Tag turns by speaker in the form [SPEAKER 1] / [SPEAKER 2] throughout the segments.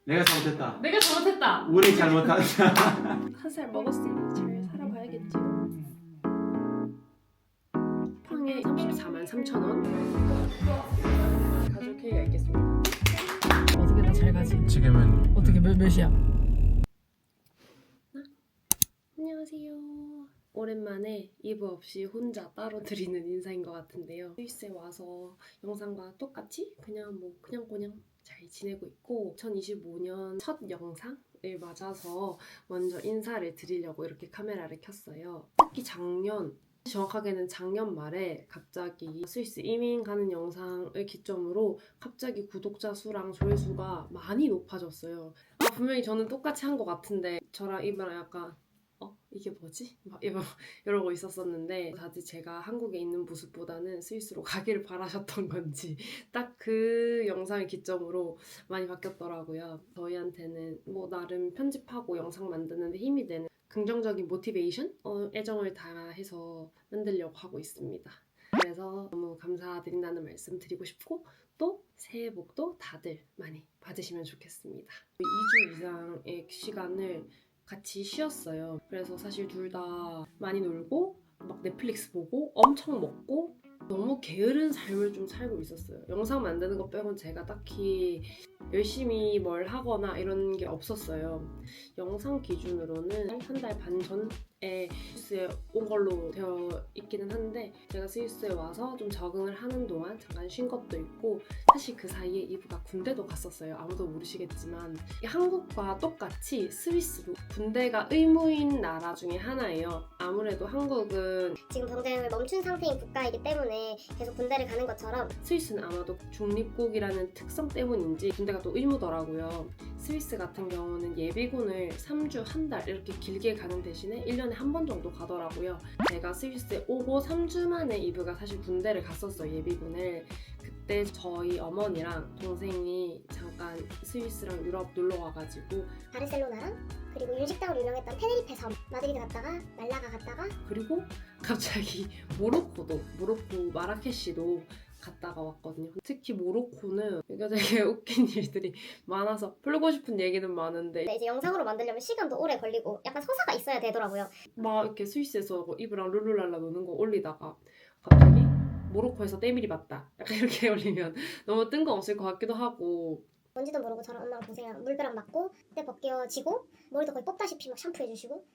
[SPEAKER 1] 내가 잘못했다.
[SPEAKER 2] 내가 잘못했다.
[SPEAKER 1] 우리 잘못한.
[SPEAKER 2] 한 살 먹었으니 잘 살아봐야겠지. 팡에 343,000원. 가족 회의가 있겠습니다. 어떻게 나 잘 가지?
[SPEAKER 1] 지금은
[SPEAKER 2] 어떻게 몇이야? 안녕하세요. 오랜만에 이브 없이 혼자 따로 드리는 인사인 것 같은데요. 스위스에 와서 영상과 똑같이 그냥 잘 지내고 있고 2025년 첫 영상을 맞아서 먼저 인사를 드리려고 이렇게 카메라를 켰어요. 특히 정확하게는 작년 말에 갑자기 스위스 이민 가는 영상을 기점으로 갑자기 구독자 수랑 조회수가 많이 높아졌어요. 분명히 저는 똑같이 한 것 같은데 저랑 이브랑 약간 이게 뭐지? 막 이러고 있었었는데 다들 제가 한국에 있는 모습보다는 스위스로 가기를 바라셨던 건지 딱 그 영상을 기점으로 많이 바뀌었더라고요. 저희한테는 뭐 나름 편집하고 영상 만드는데 힘이 되는 긍정적인 모티베이션? 애정을 다해서 만들려고 하고 있습니다. 그래서 너무 감사드린다는 말씀 드리고 싶고 또 새해 복도 다들 많이 받으시면 좋겠습니다. 2주 이상의 시간을 같이 쉬었어요. 그래서 사실 둘 다 많이 놀고 막 넷플릭스 보고 엄청 먹고 너무 게으른 삶을 좀 살고 있었어요. 영상 만드는 거 빼곤 제가 딱히 열심히 뭘 하거나 이런 게 없었어요. 영상 기준으로는 한 달 반 전에 스위스에 온 걸로 되어 있기는 한데 제가 스위스에 와서 좀 적응을 하는 동안 잠깐 쉰 것도 있고 사실 그 사이에 이브가 군대도 갔었어요. 아무도 모르시겠지만 한국과 똑같이 스위스도 군대가 의무인 나라 중에 하나예요. 아무래도 한국은
[SPEAKER 3] 지금 경쟁을 멈춘 상태인 국가이기 때문에 계속 군대를 가는 것처럼
[SPEAKER 2] 스위스는 아마도 중립국이라는 특성 때문인지 군대가 또 의무더라고요. 스위스 같은 경우는 예비군을 3주, 한 달 이렇게 길게 가는 대신에 1년에 한 번 정도 가더라고요. 제가 스위스에 오고 3주 만에 이브가 사실 군대를 갔었어요, 예비군을. 그때 저희 어머니랑 동생이 잠깐 스위스랑 유럽 놀러 와가지고
[SPEAKER 3] 바르셀로나랑 그리고 일식당으로 유명했던 테네리페 섬, 마드리드 갔다가 말라가 갔다가
[SPEAKER 2] 그리고 갑자기 모로코 마라케시도 갔다가 왔거든요. 특히 모로코는 이게 되게 웃긴 일들이 많아서 풀고 싶은 얘기는 많은데
[SPEAKER 3] 이제 영상으로 만들려면 시간도 오래 걸리고 약간 서사가 있어야 되더라고요.
[SPEAKER 2] 막 이렇게 스위스에서 이브랑 룰루랄라 노는 거 올리다가 갑자기 모로코에서 때밀이 봤다 약간 이렇게 올리면 너무 뜬금없을 것 같기도 하고
[SPEAKER 3] 뭔지도 모르고 저랑 엄마랑 동생이랑 물벼락 맞고 그때 벗겨지고 머리도 거의 뽑다시피 막 샴푸해주시고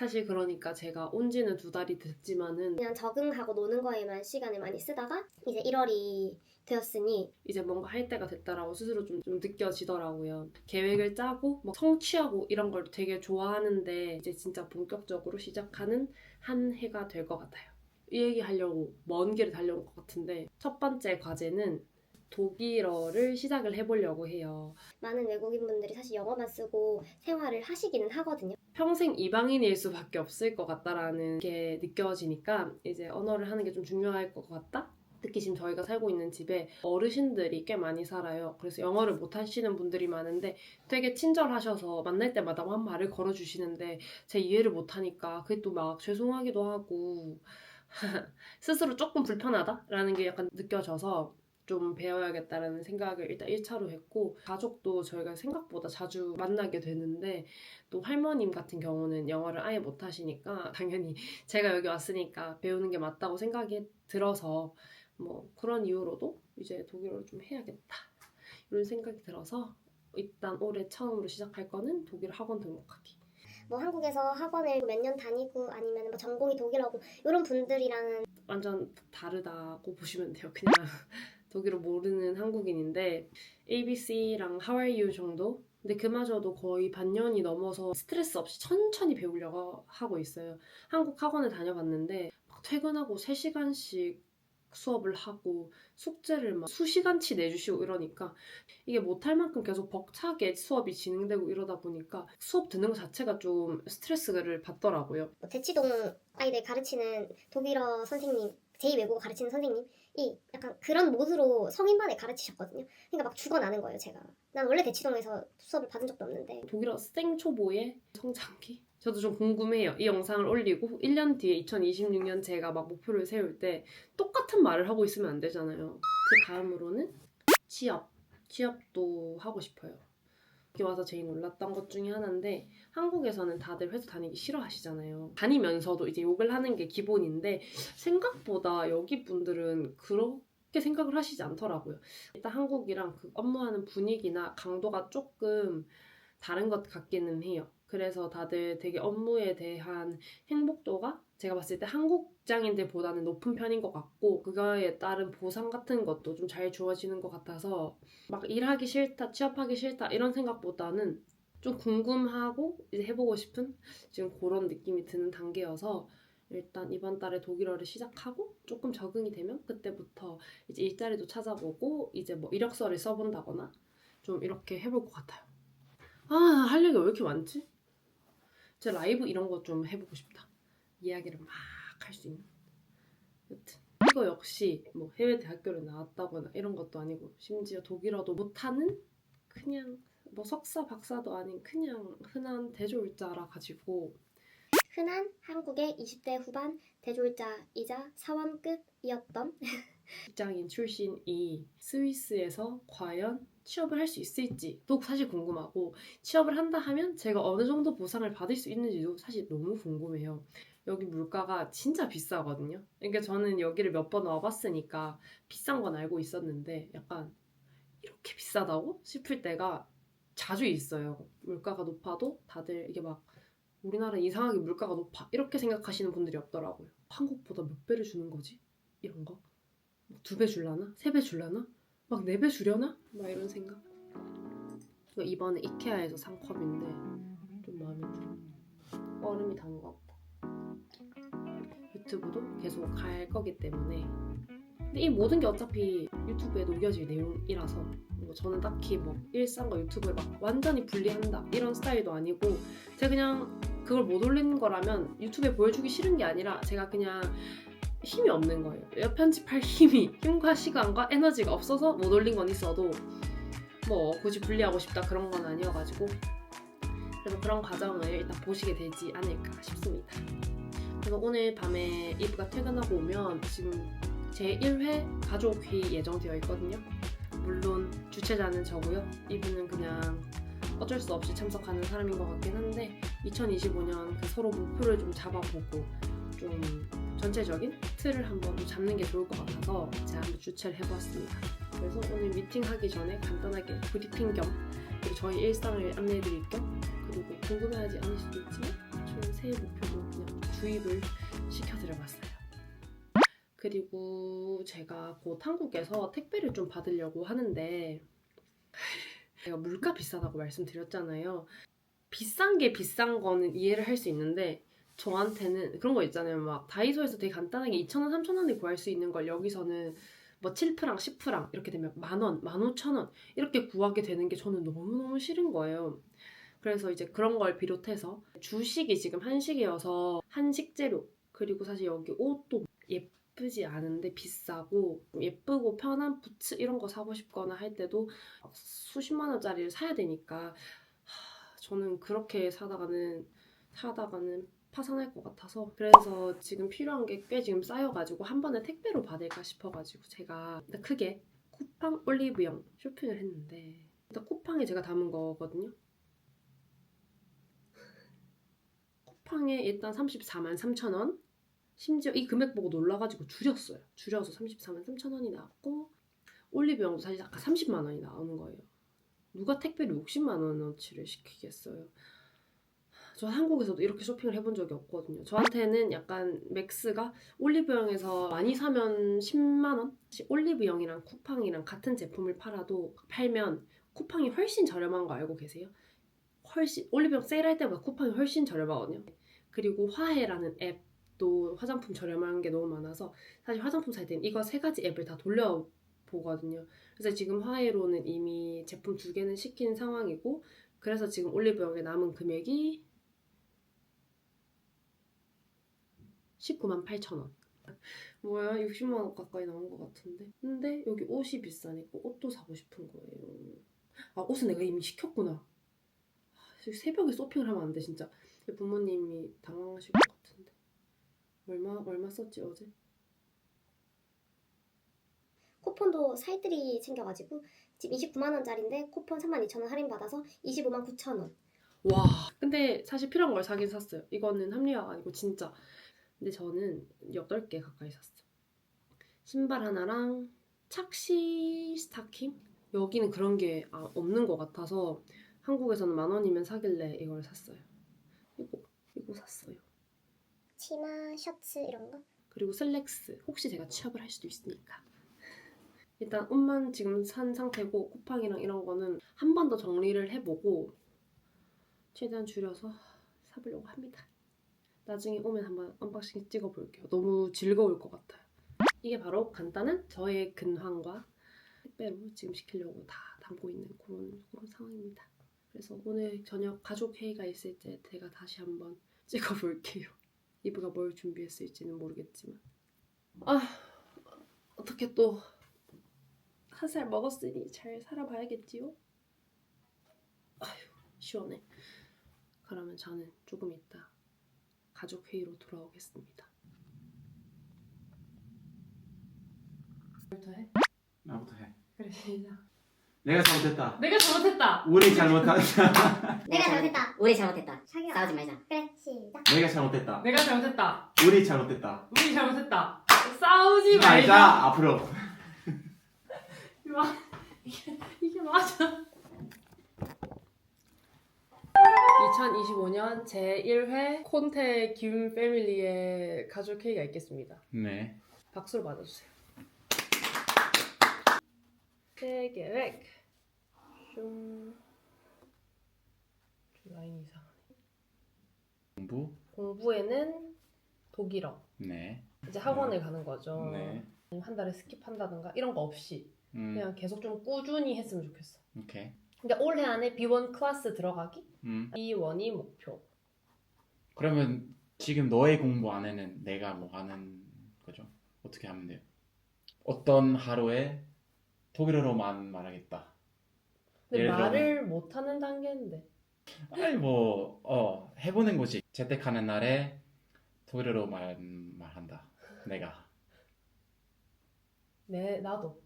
[SPEAKER 2] 사실 그러니까 제가 온 지는 2달이 됐지만은
[SPEAKER 3] 그냥 적응하고 노는 거에만 시간을 많이 쓰다가 이제 1월이 되었으니
[SPEAKER 2] 이제 뭔가 할 때가 됐다라고 스스로 좀 느껴지더라고요. 계획을 짜고 뭐 성취하고 이런 걸 되게 좋아하는데 이제 진짜 본격적으로 시작하는 한 해가 될 것 같아요. 이 얘기 하려고 먼 길을 달려온 것 같은데 첫 번째 과제는 독일어를 시작을 해보려고 해요.
[SPEAKER 3] 많은 외국인분들이 사실 영어만 쓰고 생활을 하시기는 하거든요.
[SPEAKER 2] 평생 이방인일 수밖에 없을 것 같다라는 게 느껴지니까 이제 언어를 하는 게 좀 중요할 것 같다? 특히 지금 저희가 살고 있는 집에 어르신들이 꽤 많이 살아요. 그래서 영어를 못 하시는 분들이 많은데 되게 친절하셔서 만날 때마다 한 말을 걸어주시는데 제 이해를 못 하니까 그게 또 막 죄송하기도 하고 스스로 조금 불편하다라는 게 약간 느껴져서 좀 배워야겠다라는 생각을 일단 1차로 했고 가족도 저희가 생각보다 자주 만나게 되는데 또 할머님 같은 경우는 영어를 아예 못 하시니까 당연히 제가 여기 왔으니까 배우는 게 맞다고 생각이 들어서 뭐 그런 이유로도 이제 독일어를 좀 해야겠다 이런 생각이 들어서 일단 올해 처음으로 시작할 거는 독일 학원 등록하기.
[SPEAKER 3] 뭐 한국에서 학원을 몇 년 다니고 아니면 뭐 전공이 독일어고 이런 분들이랑은
[SPEAKER 2] 완전 다르다고 보시면 돼요. 그냥 독일어 모르는 한국인인데 ABC랑 How are you 정도? 근데 그마저도 거의 반년이 넘어서 스트레스 없이 천천히 배우려고 하고 있어요. 한국 학원을 다녀봤는데 막 퇴근하고 3시간씩 수업을 하고 숙제를 막 수시간치 내주시고 이러니까 이게 못할 만큼 계속 벅차게 수업이 진행되고 이러다 보니까 수업 듣는 것 자체가 좀 스트레스를 받더라고요.
[SPEAKER 3] 뭐 대치동 아이들 가르치는 독일어 선생님, 제2외국어 가르치는 선생님이 약간 그런 모드로 성인반에 가르치셨거든요. 그러니까 막 죽어나는 거예요, 제가. 난 원래 대치동에서 수업을 받은 적도 없는데.
[SPEAKER 2] 독일어 생초보의 성장기? 저도 좀 궁금해요. 이 영상을 올리고 1년 뒤에 2026년 제가 막 목표를 세울 때 똑같은 말을 하고 있으면 안 되잖아요. 그 다음으로는 취업도 하고 싶어요. 여기 와서 제일 놀랐던 것 중에 하나인데 한국에서는 다들 회사 다니기 싫어하시잖아요. 다니면서도 이제 욕을 하는 게 기본인데 생각보다 여기 분들은 그렇게 생각을 하시지 않더라고요. 일단 한국이랑 그 업무하는 분위기나 강도가 조금 다른 것 같기는 해요. 그래서 다들 되게 업무에 대한 행복도가 제가 봤을 때 한국 직장인들보다는 높은 편인 것 같고 그거에 따른 보상 같은 것도 좀 잘 주어지는 것 같아서 막 일하기 싫다, 취업하기 싫다 이런 생각보다는 좀 궁금하고 이제 해보고 싶은 지금 그런 느낌이 드는 단계여서 일단 이번 달에 독일어를 시작하고 조금 적응이 되면 그때부터 이제 일자리도 찾아보고 이제 뭐 이력서를 써본다거나 좀 이렇게 해볼 것 같아요. 아, 할 얘기가 왜 이렇게 많지? 제 라이브 이런 거 좀 해보고 싶다. 이야기를 막 할 수 있는. 여튼 이거 역시 뭐 해외 대학교를 나왔다거나 이런 것도 아니고 심지어 독일어도 못하는 그냥 뭐 석사 박사도 아닌 그냥 흔한 대졸자라 가지고
[SPEAKER 3] 흔한 한국의 20대 후반 대졸자이자 사원급이었던
[SPEAKER 2] 직장인 출신이 스위스에서 과연 취업을 할 수 있을지도 사실 궁금하고 취업을 한다 하면 제가 어느 정도 보상을 받을 수 있는지도 사실 너무 궁금해요. 여기 물가가 진짜 비싸거든요. 그러니까 저는 여기를 몇 번 와봤으니까 비싼 건 알고 있었는데 약간 이렇게 비싸다고 싶을 때가 자주 있어요. 물가가 높아도 다들 이게 막 우리나라 이상하게 물가가 높아 이렇게 생각하시는 분들이 없더라고요. 한국보다 몇 배를 주는 거지? 이런 거. 2배 줄라나? 3배 줄라나? 막 4배 주려나? 막 이런 생각. 이거 이번에 이케아에서 산 컵인데 좀 마음에 들어. 얼음이 단 것 같다. 유튜브도 계속 갈 거기 때문에 근데 이 모든 게 어차피 유튜브에 녹여질 내용이라서 뭐 저는 딱히 뭐 일상과 유튜브를 막 완전히 분리한다 이런 스타일도 아니고 제가 그냥 그걸 못 올리는 거라면 유튜브에 보여주기 싫은 게 아니라 제가 그냥 힘이 없는 거예요. 편집할 힘과 시간과 에너지가 없어서 못 올린 건 있어도 뭐 굳이 분리하고 싶다 그런 건 아니어가지고 그래서 그런 과정을 일단 보시게 되지 않을까 싶습니다. 그래서 오늘 밤에 이브가 퇴근하고 오면 지금 제 1회 가족회의 예정되어 있거든요. 물론 주최자는 저고요. 이브는 그냥 어쩔 수 없이 참석하는 사람인 것 같긴 한데 2025년 그 서로 목표를 좀 잡아보고 좀 전체적인 틀을 한번 좀 잡는 게 좋을 것 같아서 제가 한번 주최를 해보았습니다. 그래서 오늘 미팅하기 전에 간단하게 브리핑 겸 그리고 저희 일상을 안내해드릴 겸 그리고 궁금해하지 않을 수도 있지만 저희 새해 목표도 그냥 주입을 시켜드려봤어요. 그리고 제가 곧 한국에서 택배를 좀 받으려고 하는데 제가 물가 비싸다고 말씀드렸잖아요. 비싼 게 비싼 거는 이해를 할 수 있는데 저한테는 그런 거 있잖아요. 막 다이소에서 되게 간단하게 2,000원, 3,000원에 구할 수 있는 걸 여기서는 뭐 7프랑, 10프랑 이렇게 되면 10,000원, 15,000원 이렇게 구하게 되는 게 저는 너무너무 싫은 거예요. 그래서 이제 그런 걸 비롯해서 주식이 지금 한식이어서 한식 재료 그리고 사실 여기 옷도 예쁘지 않은데 비싸고 예쁘고 편한 부츠 이런 거 사고 싶거나 할 때도 수십만 원짜리를 사야 되니까 저는 그렇게 사다가는 파산할 것 같아서 그래서 지금 필요한 게 꽤 지금 쌓여가지고 한 번에 택배로 받을까 싶어가지고 제가 일단 크게 쿠팡 올리브영 쇼핑을 했는데 일단 쿠팡에 제가 담은 거거든요. 쿠팡에 일단 34만 3천 원 심지어 이 금액 보고 놀라가지고 줄였어요. 줄여서 34만 3천 원이 나왔고 올리브영도 사실 아까 30만 원이 나오는 거예요. 누가 택배를 60만 원어치를 시키겠어요. 저 한국에서도 이렇게 쇼핑을 해본 적이 없거든요. 저한테는 약간 맥스가 올리브영에서 많이 사면 10만 원? 올리브영이랑 쿠팡이랑 같은 제품을 팔면 쿠팡이 훨씬 저렴한 거 알고 계세요? 훨씬 올리브영 세일할 때보다 쿠팡이 훨씬 저렴하거든요. 그리고 화해라는 앱도 화장품 저렴한 게 너무 많아서 사실 화장품 살 때는 이거 3가지 앱을 다 돌려보거든요. 그래서 지금 화해로는 이미 제품 2개는 시킨 상황이고 그래서 지금 올리브영에 남은 금액이 19만 8천 원. 뭐야 60만 원 가까이 나온 것 같은데 근데 여기 옷이 비싸니까 옷도 사고 싶은 거예요. 아 옷은 내가 이미 시켰구나. 새벽에 쇼핑을 하면 안 돼 진짜. 부모님이 당황하실 것 같은데 얼마 썼지 어제?
[SPEAKER 3] 쿠폰도 살뜰히 챙겨가지고 지금 29만 원짜리인데 쿠폰 32,000원 할인 받아서 25만 9천 원.
[SPEAKER 2] 와, 근데 사실 필요한 걸 사긴 샀어요. 이거는 합리화가 아니고 진짜. 근데 저는 8개 가까이 샀어요. 신발 하나랑 착시 스타킹? 여기는 그런 게 없는 것 같아서 한국에서는 10,000원이면 사길래 이걸 샀어요. 이거 샀어요.
[SPEAKER 3] 치마, 셔츠 이런 거?
[SPEAKER 2] 그리고 슬랙스. 혹시 제가 취업을 할 수도 있으니까. 일단 옷만 지금 산 상태고 쿠팡이랑 이런 거는 한 번 더 정리를 해보고 최대한 줄여서 사보려고 합니다. 나중에 오면 한번 언박싱 찍어볼게요. 너무 즐거울 것 같아요. 이게 바로 간단한 저의 근황과 택배로 지금 시키려고 다 담고 있는 그런 상황입니다. 그래서 오늘 저녁 가족 회의가 있을 때 제가 다시 한번 찍어볼게요. 이브가 뭘 준비했을지는 모르겠지만 어떻게 또 한 살 먹었으니 잘 살아봐야겠지요? 아휴 시원해. 그러면 저는 조금 이따 가족 회의로 돌아오겠습니다. 부터 해?
[SPEAKER 1] 나부터 해.
[SPEAKER 2] 그래 시작.
[SPEAKER 1] 내가 잘못했다.
[SPEAKER 2] 내가 잘못했다.
[SPEAKER 1] 우리 잘못했다.
[SPEAKER 3] 내가 잘못했다.
[SPEAKER 4] 우리 잘못했다.
[SPEAKER 3] 자기야.
[SPEAKER 4] 싸우지 말자.
[SPEAKER 3] 그래 시작.
[SPEAKER 1] 내가 잘못했다.
[SPEAKER 2] 내가 잘못했다.
[SPEAKER 1] 우리 잘못했다.
[SPEAKER 2] 우리 잘못했다. 싸우지
[SPEAKER 1] 말자.
[SPEAKER 2] 말자.
[SPEAKER 1] 앞으로.
[SPEAKER 2] 이게 맞아. 2025년 제1회 콘테 김 패밀리의 가족 회의가 있겠습니다.
[SPEAKER 1] 네.
[SPEAKER 2] 박수로 맞아주세요. 새 계획. 좀 라인이 이상하네.
[SPEAKER 1] 공부.
[SPEAKER 2] 공부에는 독일어.
[SPEAKER 1] 네.
[SPEAKER 2] 이제 학원을 가는 거죠.
[SPEAKER 1] 네.
[SPEAKER 2] 한 달에 스킵한다든가 이런 거 없이
[SPEAKER 1] 음.
[SPEAKER 2] 그냥 계속 좀 꾸준히 했으면 좋겠어.
[SPEAKER 1] 오케이.
[SPEAKER 2] 그러니까 올해 안에 B1 클래스 들어가기? B1이 목표.
[SPEAKER 1] 그러면 지금 너의 공부 안에는 내가 뭐 하는 거죠? 어떻게 하면 돼요? 어떤 하루에 독일어로만 말하겠다.
[SPEAKER 2] 근데
[SPEAKER 1] 예를 들어
[SPEAKER 2] 말을 못하는 단계인데.
[SPEAKER 1] 아니 뭐 해보는 거지. 재택하는 날에 독일어로 말한다. 내가.
[SPEAKER 2] 네, 나도.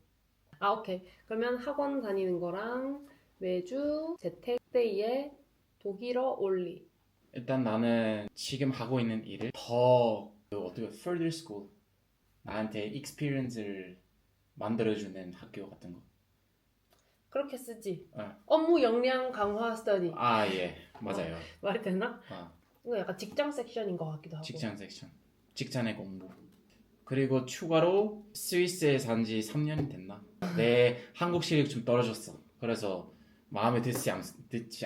[SPEAKER 2] 오케이. 그러면 학원 다니는 거랑 매주 재택 데이에 독일어 올리.
[SPEAKER 1] 일단 나는 지금 하고 있는 일을 더 어떻게 further school 나한테 experience를 만들어주는 학교 같은 거.
[SPEAKER 2] 그렇게 쓰지.
[SPEAKER 1] 어.
[SPEAKER 2] 업무 역량 강화 스터디.
[SPEAKER 1] 아 예 맞아요.
[SPEAKER 2] 말이 되나?
[SPEAKER 1] 어,
[SPEAKER 2] 이거 약간 직장 섹션인 것 같기도 하고.
[SPEAKER 1] 직장 섹션, 직장의 공부. 그리고 추가로 스위스에 산 지 3년이 됐나? 내 한국 실력이 좀 떨어졌어. 그래서 마음에 듣지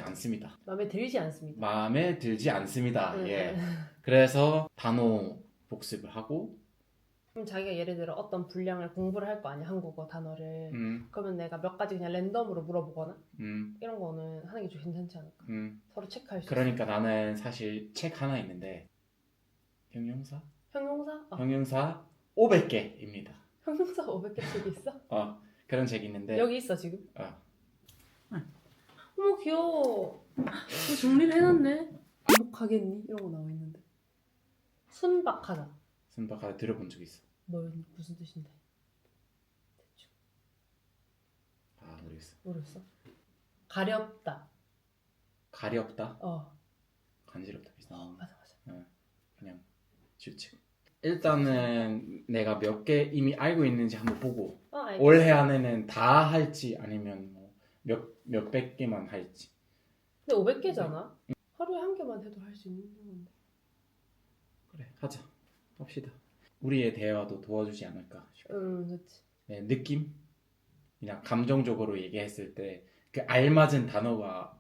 [SPEAKER 1] 않습니다.
[SPEAKER 2] 마음에 들지 않습니다.
[SPEAKER 1] 마음에 들지 않습니다.
[SPEAKER 2] 응,
[SPEAKER 1] 예.
[SPEAKER 2] 응.
[SPEAKER 1] 그래서 단어 복습을 하고
[SPEAKER 2] 그럼 자기가 예를 들어 어떤 분량을 공부를 할 거 아니야, 한국어 단어를. 그러면 내가 몇 가지 그냥 랜덤으로 물어보거나 이런 거는 하는 게 좀 괜찮지 않을까? 서로 체크할 수
[SPEAKER 1] 그러니까 나는 사실 책 하나 있는데 형용사?
[SPEAKER 2] 있어. 형용사?
[SPEAKER 1] 형용사 500개입니다.
[SPEAKER 2] 형용사 500개 책이 있어?
[SPEAKER 1] 그런 책이 있는데
[SPEAKER 2] 여기 있어 지금?
[SPEAKER 1] 응.
[SPEAKER 2] 어머 귀여워. 이거 정리를 해놨네. 안복하겠니? 이런 거 나와 있는데. 순박하다.
[SPEAKER 1] 순박하다 들어본 적 있어.
[SPEAKER 2] 무슨 뜻인데? 대충
[SPEAKER 1] 모르겠어.
[SPEAKER 2] 모르겠어. 가렵다.
[SPEAKER 1] 가렵다?
[SPEAKER 2] 어.
[SPEAKER 1] 간지럽다 비슷한.
[SPEAKER 2] 맞아.
[SPEAKER 1] 그냥 주책. 일단은 내가 몇 개 이미 알고 있는지 한번 보고
[SPEAKER 2] 알겠어.
[SPEAKER 1] 올해 안에는 다 할지 아니면 뭐 몇백 개만 할지.
[SPEAKER 2] 근데 500개잖아. 하루에 한 개만 해도 할 수 있는 건데.
[SPEAKER 1] 그래 하자. 합시다. 우리의 대화도 도와주지 않을까 싶어.
[SPEAKER 2] 그렇지.
[SPEAKER 1] 네, 느낌? 그냥 감정적으로 얘기했을 때 그 알맞은 단어가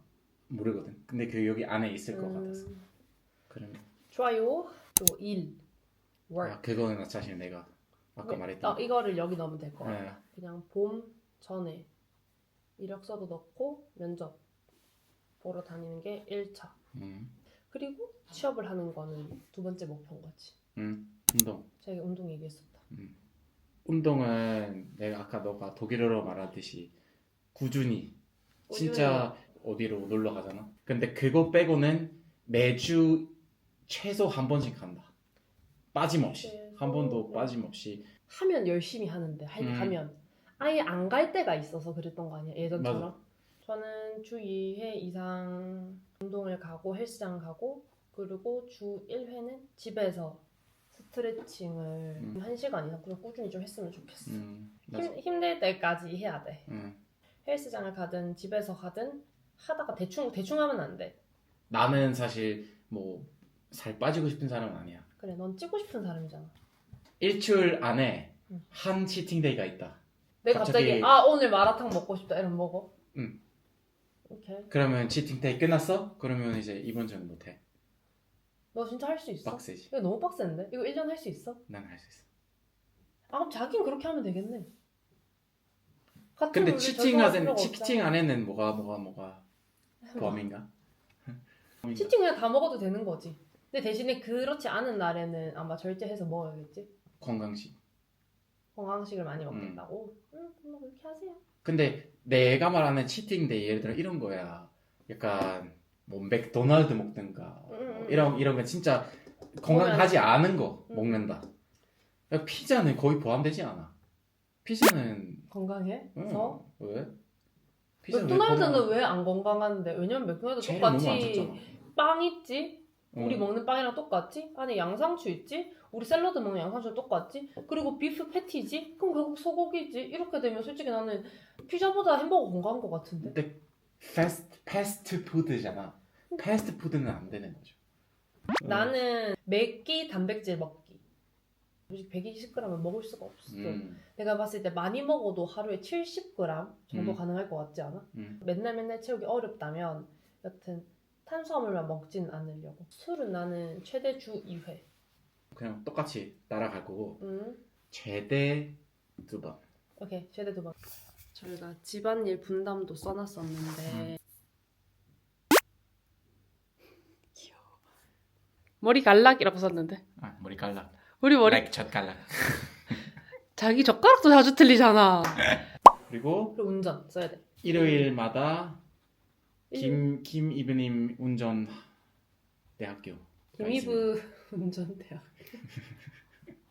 [SPEAKER 1] 모르거든. 근데 그 여기 안에 있을 것 같아서. 그러면
[SPEAKER 2] 좋아요. 또 일. work.
[SPEAKER 1] 그거는 사실 내가 아까 말했던.
[SPEAKER 2] 이거를 여기 넣으면 될 것 같아.
[SPEAKER 1] 네.
[SPEAKER 2] 그냥 봄 전에 이력서도 넣고 면접 보러 다니는 게 1차. 그리고 취업을 하는 거는 두 번째 목표인 거지.
[SPEAKER 1] 운동.
[SPEAKER 2] 자기 운동 얘기했었다.
[SPEAKER 1] 운동은 내가 아까 너가 독일어로 말하듯이 꾸준히 진짜 어디로 놀러 가잖아. 근데 그거 빼고는 매주 최소 한 번씩 한다. 빠짐없이. 한 번도 빠짐없이.
[SPEAKER 2] 하면 열심히 하는데 하면 아예 안 갈 때가 있어서 그랬던 거 아니야 예전처럼?
[SPEAKER 1] 맞아.
[SPEAKER 2] 저는 주 2회 이상 운동을 가고 헬스장 가고 그리고 주 1회는 집에서 스트레칭을 1시간 이상 그냥 꾸준히 좀 했으면 좋겠어.
[SPEAKER 1] 맞아.
[SPEAKER 2] 힘들 때까지 해야 돼.
[SPEAKER 1] 음.
[SPEAKER 2] 헬스장을 가든 집에서 가든 하다가 대충 하면 안 돼.
[SPEAKER 1] 나는 사실 뭐 살 빠지고 싶은 사람은 아니야.
[SPEAKER 2] 그래 넌 찌고 싶은 사람이잖아.
[SPEAKER 1] 일주일 안에
[SPEAKER 2] 응.
[SPEAKER 1] 한 치팅데이가 있다.
[SPEAKER 2] 내가 갑자기 아 오늘 마라탕 먹고 싶다 이러면 먹어?
[SPEAKER 1] 응.
[SPEAKER 2] 오케이.
[SPEAKER 1] 그러면 치팅데이 끝났어? 그러면 이제 이번 주는 못해.
[SPEAKER 2] 너 진짜 할 수 있어?
[SPEAKER 1] 빡세지.
[SPEAKER 2] 이거 너무 빡센데? 이거 1년 할 수 있어?
[SPEAKER 1] 난 할 수 있어.
[SPEAKER 2] 아 그럼 자기는 그렇게 하면 되겠네. 같은
[SPEAKER 1] 근데
[SPEAKER 2] 룰을
[SPEAKER 1] 치팅
[SPEAKER 2] 적용할
[SPEAKER 1] 하는
[SPEAKER 2] 필요가
[SPEAKER 1] 치팅
[SPEAKER 2] 없잖아.
[SPEAKER 1] 안에는 뭐가 범인가?
[SPEAKER 2] 치팅 그냥 다 먹어도 되는 거지. 근데 대신에 그렇지 않은 날에는 아마 절제해서 먹어야겠지.
[SPEAKER 1] 건강식.
[SPEAKER 2] 건강식을 많이 먹겠다고? 그럼 그렇게 하세요.
[SPEAKER 1] 근데 내가 말하는 치팅데이 예를 들어 이런 거야. 약간 뭐 맥도날드 먹든가 뭐 이런 건 진짜 건강하지 않은 거 먹는다. 야, 피자는 거의 포함되지 않아. 피자는
[SPEAKER 2] 건강해?
[SPEAKER 1] 응.
[SPEAKER 2] 그래서?
[SPEAKER 1] 왜? 피자는
[SPEAKER 2] 맥도날드는 왜 안 건강한데? 왜냐면 맥도날드
[SPEAKER 1] 재료 너무 안
[SPEAKER 2] 똑같이
[SPEAKER 1] 줬잖아.
[SPEAKER 2] 빵 있지?
[SPEAKER 1] 응.
[SPEAKER 2] 우리 먹는 빵이랑 똑같지? 안에 양상추 있지? 우리 샐러드 먹는 양상추 똑같지? 그리고 비프 패티지? 그럼 결국 소고기지? 이렇게 되면 솔직히 나는 피자보다 햄버거 건강한 것 같은데?
[SPEAKER 1] 근데 패스트푸드잖아. 패스트푸드는 안 되는 거죠.
[SPEAKER 2] 나는 매끼 단백질 먹기. 솔직히 120g은 먹을 수가 없어. 내가 봤을 때 많이 먹어도 하루에 70g 정도 가능할 것 같지 않아? 맨날 채우기 어렵다면 여튼 탄수화물만 먹진 않으려고. 술은 나는 최대 주 2회.
[SPEAKER 1] 그냥 똑같이 따라갈 거고 최대 2번.
[SPEAKER 2] 오케이 최대 2번. 저희가 집안일 분담도 써놨었는데 머리 갈락이라고 썼는데
[SPEAKER 1] 아, 머리 깔라.
[SPEAKER 2] 우리 머리
[SPEAKER 1] like 첫 깔라.
[SPEAKER 2] 자기 젓가락도 자주 틀리잖아.
[SPEAKER 1] 그리고
[SPEAKER 2] 운전 써야 돼.
[SPEAKER 1] 일요일마다 김이브님 운전 대학교.
[SPEAKER 2] 김이브 운전대학.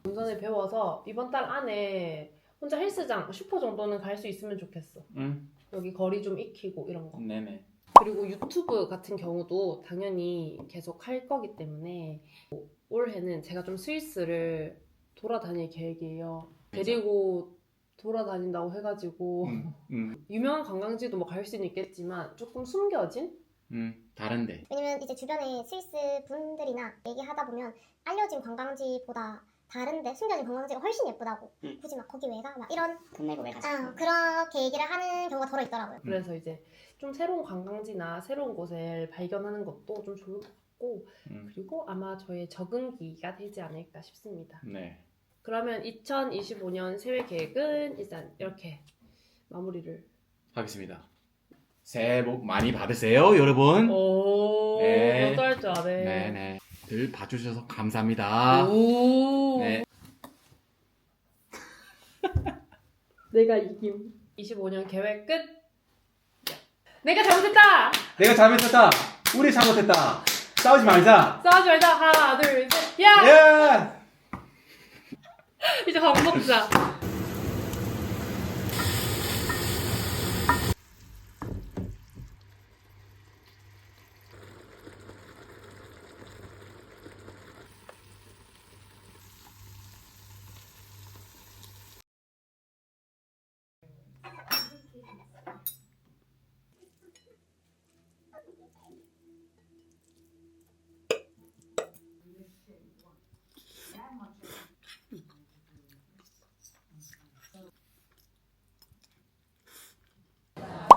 [SPEAKER 2] 운전을 배워서 이번 달 안에 혼자 헬스장, 슈퍼 정도는 갈 수 있으면 좋겠어.
[SPEAKER 1] 응.
[SPEAKER 2] 여기 거리 좀 익히고 이런 거.
[SPEAKER 1] 네네.
[SPEAKER 2] 그리고 유튜브 같은 경우도 당연히 계속 할 거기 때문에 올해는 제가 좀 스위스를 돌아다닐 계획이에요. 데리고 돌아다닌다고 해가지고 유명한 관광지도 뭐 갈 수는 있겠지만 조금 숨겨진?
[SPEAKER 1] 다른데.
[SPEAKER 3] 왜냐면 이제 주변에 스위스 분들이나 얘기하다 보면 알려진 관광지보다 다른데 숨겨진 관광지가 훨씬 예쁘다고 굳이 막 거기 왜 가? 막 이런
[SPEAKER 4] 돈 내고 왜 가지?
[SPEAKER 3] 그렇게 얘기를 하는 경우가 더러 있더라고요.
[SPEAKER 2] 그래서 이제 좀 새로운 관광지나 새로운 곳을 발견하는 것도 좀 좋을 것 같고 그리고 아마 저의 적응기가 되지 않을까 싶습니다.
[SPEAKER 1] 네.
[SPEAKER 2] 그러면 2025년 새해 계획은 일단 이렇게 마무리를
[SPEAKER 1] 하겠습니다. 새해 복 많이 받으세요, 여러분.
[SPEAKER 2] 오
[SPEAKER 1] 네.
[SPEAKER 2] 너도 할 줄 아네.
[SPEAKER 1] 네네. 늘 봐주셔서 감사합니다.
[SPEAKER 2] 오
[SPEAKER 1] 네.
[SPEAKER 2] 내가 이김. 25년 계획 끝. 내가 잘못했다.
[SPEAKER 1] 내가 잘못했다. 우리 잘못했다. 싸우지 말자.
[SPEAKER 2] 싸우지 말자. 하나 둘 셋. 야
[SPEAKER 1] 예.
[SPEAKER 2] 이제 밥 먹자.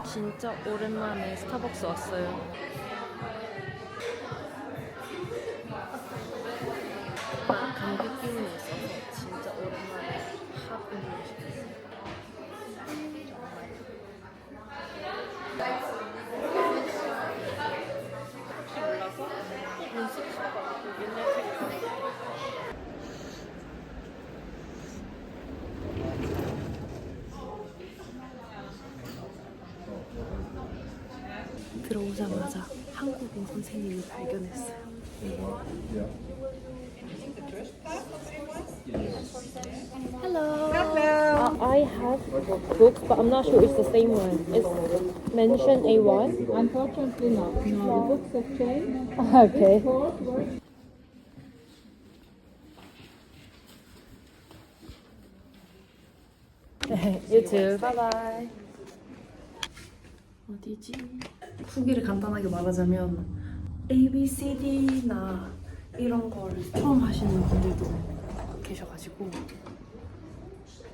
[SPEAKER 2] 진짜 오랜만에 스타벅스 왔어요. 감기 기운이 있어서 진짜 오랜만에 핫 음료 시켰어요. 혹시 몰라서 눈썹 옛날 책 들어오자마자 한국인 선생님을 발견했어요. Hello.
[SPEAKER 4] I have books, but I'm not sure it's the same one. It's mentioned A1.
[SPEAKER 5] Unfortunately not. No, the books have changed.
[SPEAKER 4] Okay. You too. Bye bye.
[SPEAKER 2] 어디지? 후기를 간단하게 말하자면 A, B, C, D나 이런 거를 처음 하시는 분들도 계셔가지고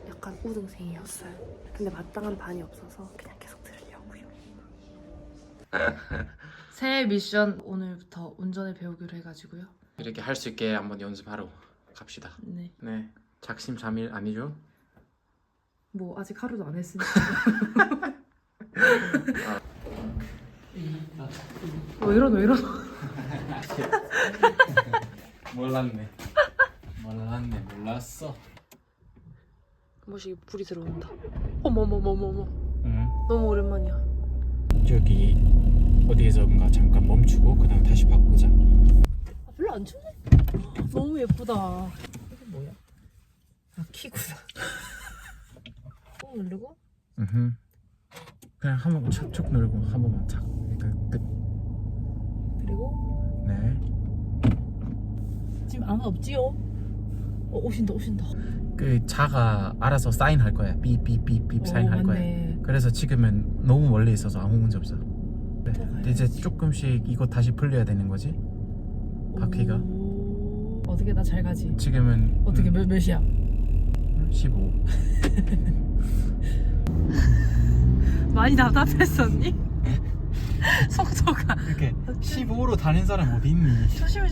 [SPEAKER 2] 약간 우등생이었어요. 근데 마땅한 반이 없어서 그냥 계속 들으려고요.
[SPEAKER 4] 새해 미션 오늘부터 운전을 배우기로 해가지고요.
[SPEAKER 1] 이렇게 할 수 있게 한번 연습하러 갑시다.
[SPEAKER 4] 네.
[SPEAKER 1] 네, 작심삼일 아니죠?
[SPEAKER 4] 뭐 아직 하루도 안 했으니까. 왜 이러노?
[SPEAKER 1] 몰랐네. 몰랐어.
[SPEAKER 4] 뭐시 불이 들어온다. 어머머머머머.
[SPEAKER 1] 응.
[SPEAKER 4] 너무 오랜만이야.
[SPEAKER 1] 저기 어디에선가 잠깐 멈추고 그다음 다시 바꾸자.
[SPEAKER 4] 아, 별로 안 춥네. 너무 예쁘다. 이게 뭐야? 아 키구나. 꾹 누르고.
[SPEAKER 1] 그냥 한 번 촉촉 누르고 한 번만 착. 그러니까 끝.
[SPEAKER 4] 그리고
[SPEAKER 1] 네.
[SPEAKER 4] 지금 아무 없지요? 오신다.
[SPEAKER 1] 그 차가 알아서 사인할 거야. 삐삐삐삐 사인할 거야.
[SPEAKER 4] 맞네.
[SPEAKER 1] 그래서 지금은 너무 멀리 있어서 아무 문제 없어. 그래. 근데 이제 조금씩 이거 다시 풀려야 되는 거지. 바퀴가.
[SPEAKER 4] 오. 어떻게 나 잘 가지?
[SPEAKER 1] 지금은
[SPEAKER 4] 어떻게 몇이야?
[SPEAKER 1] 15.
[SPEAKER 4] 많이 답답했었니? 속도가.
[SPEAKER 1] 이렇게 15로 다닌 사람 어디 있니?
[SPEAKER 4] 조심해.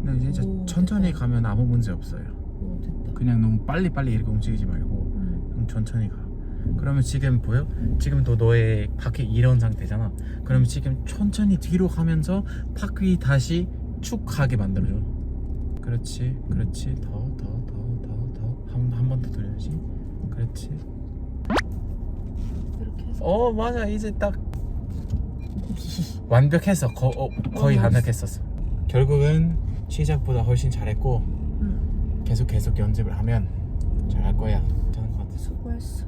[SPEAKER 1] 근데 진짜
[SPEAKER 4] 오,
[SPEAKER 1] 천천히
[SPEAKER 4] 됐다.
[SPEAKER 1] 가면 아무 문제 없어요.
[SPEAKER 4] 오 됐다.
[SPEAKER 1] 그냥 너무 빨리빨리 이렇게 움직이지 말고 좀 천천히 가. 그러면 지금 보여? 지금도 너의 바퀴 이런 상태잖아. 그럼 지금 천천히 뒤로 가면서 바퀴 다시 축 가게 만들어줘. 그렇지. 더. 한 번 더 돌려야지. 그렇지.
[SPEAKER 4] 이렇게 해서.
[SPEAKER 1] 맞아. 이제 딱 완벽했어. 거의 완벽했었어. 결국은 시작보다 훨씬 잘했고 계속 연습을 하면 잘할 거야. 괜찮은 것 같아.
[SPEAKER 4] 수고했어.